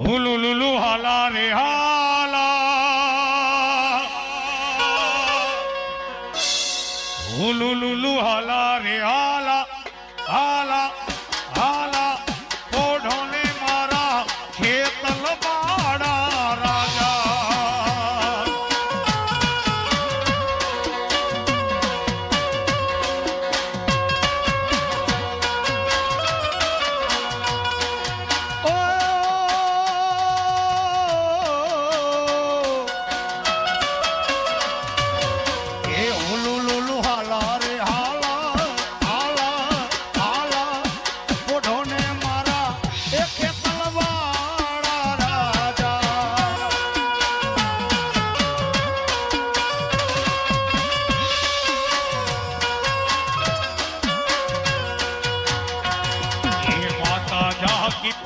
હુલુલુલુ હાલા રે હાલા, હુલુલુલુ હાલા રે હાલા, હાલા હાલા ઓઢોને મારા ખેતલ બાડા રાજા.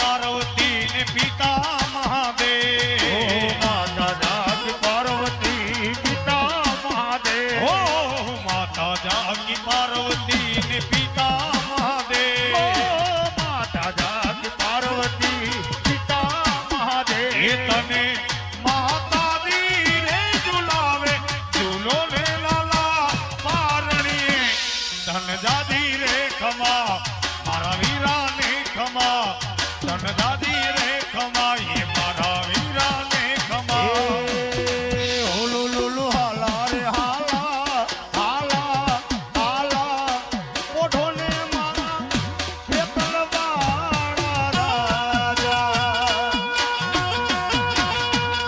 पार्वती ने पिता महादेव, माता जागी पार्वती पिता महादेव, माता जागी पार्वती ने पिता महादेव, माता जागी पार्वती पिता महादेव. ये तने माता वीरे झुलावे झूलो ले लाला पारणी, धन जादी रे खमा मारा वीरा ने खमा, धन दादी रे खमा ये मारा वीरा ने खमा. हुलुलुलु हाला रे हाला, हाला हाला ओढोने मारा खेतल बाड़ा राजा.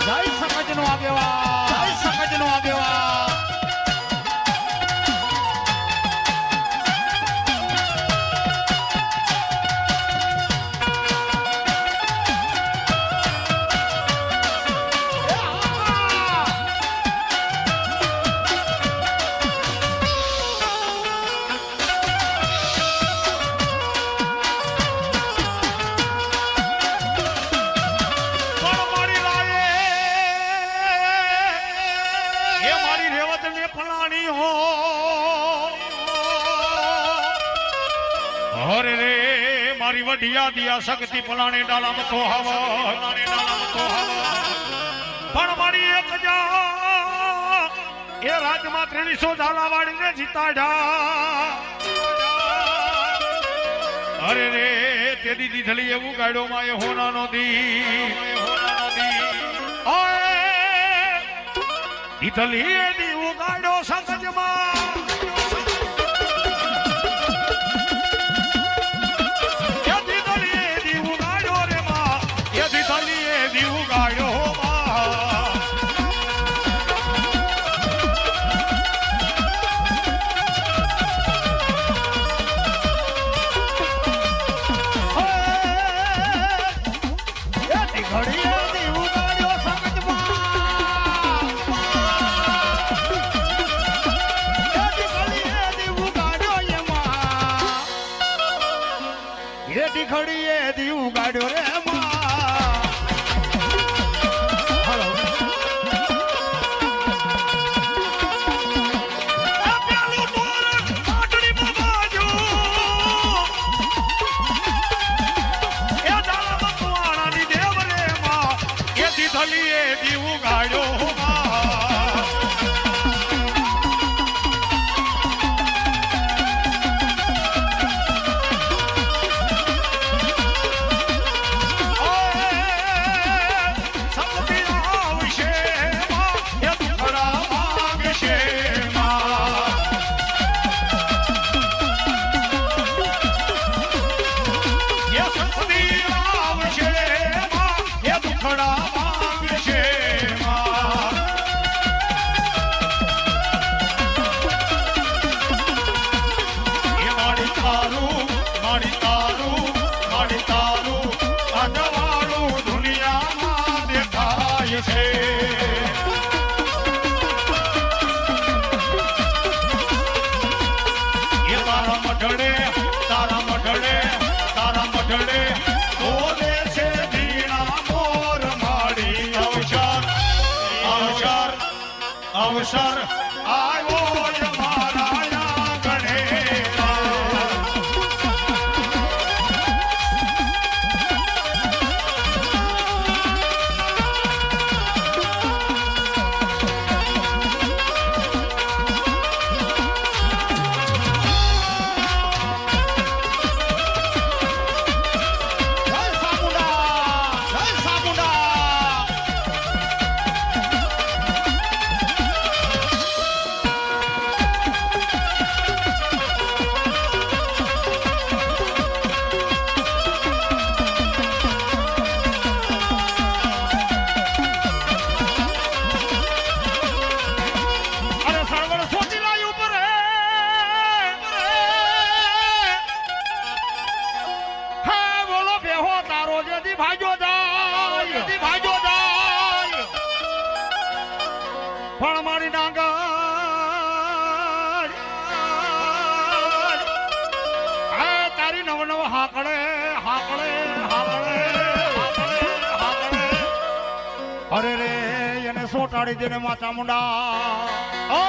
જય સમાજનો આગેવાન, જય સમાજનો આગેવાન. अरे रे मारी वडिया दिया शक्ति फलाने डाला मतो हवा, फलाने डाला मतो हवा पण मारी एक जा ये राजमात्रे ની સોધાલા વાળીને જીતાડા. અરે રે તે દીદી થલી એવું ગાડો માં એ હોનાનો દી, હોનાનો દી ઓય દીધલી એ દી ઉગાડો સંગજમાં. ખડીએ દીવ ગાડ્યો રે માં. હલો પેલું તોરણ પાટડી બાજુ એ દાલા મકવાણાની દેવ રે માં, એ દીધલી એ દીવ ગાડ્યો માં. અહીંયાથી ભાગ્યો જાય પણ મારી નાગર તારી નવ નવ હાકડે અરે રે એને સોટાડી દેને માતા મુંડા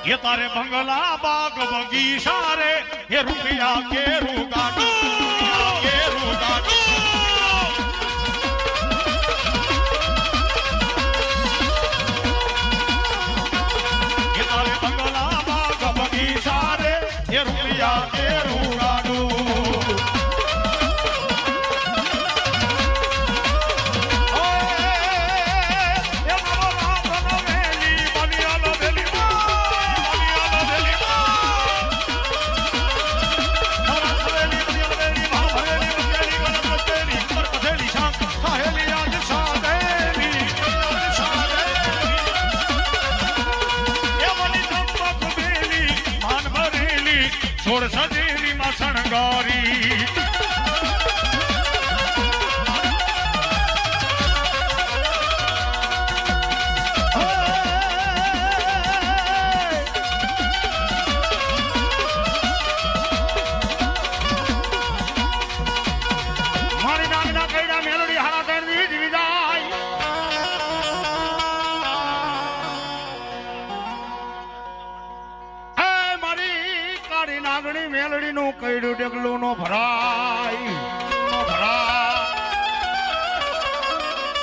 ये तारे बंगला बाग बगीचा रे ये रुपया के रुगाडू ये तारे बंगला बाग बगीचा रे ये रुपया के रुगाडू छोड़ सजेली मा शणगारी મારી નાગના કઈડા મેલડી હારા તેની જીવી જાય નાગણી મેલડી નું કઈડું ડગલું નો ભરાય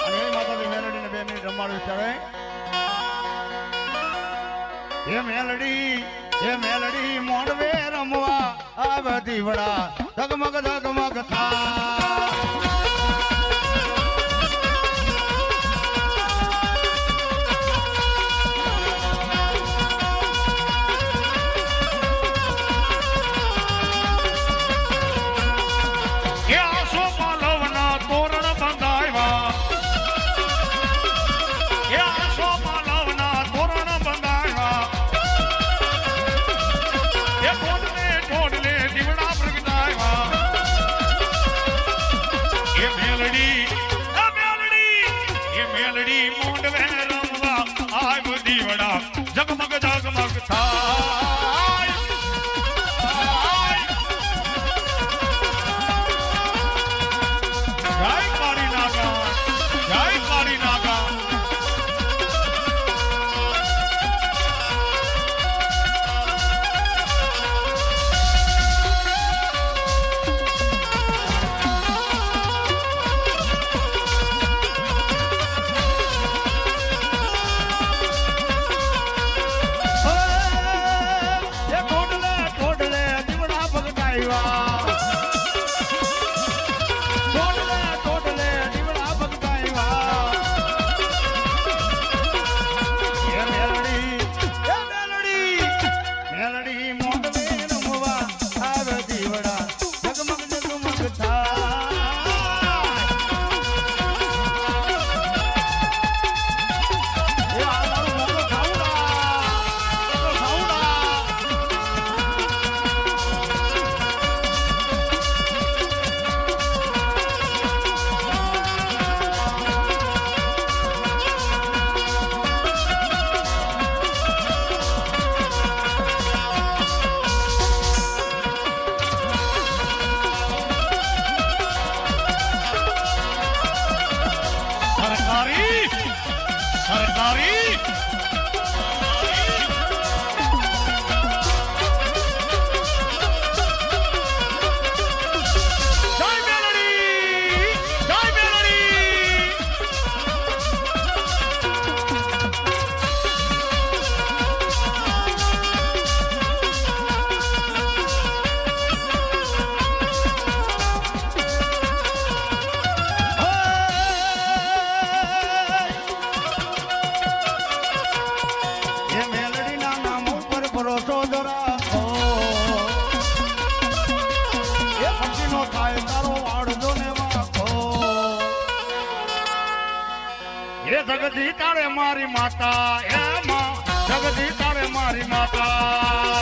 અને એ માતાજી મેલડી ને 2 મિનિટ રમાડ્યું ત્યારે એ મેલડી મોડવે રમવા આ બધી વડા ધગમગ થા जगमग थाय जय काली नागा જગદી તારે મારી માતા એમાં જગદી તારે મારી માતા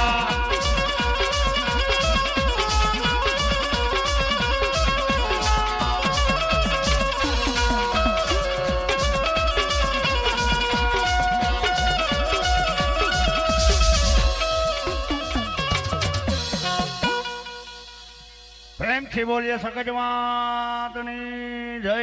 પ્રેમથી બોલીએ સકજવાતની જય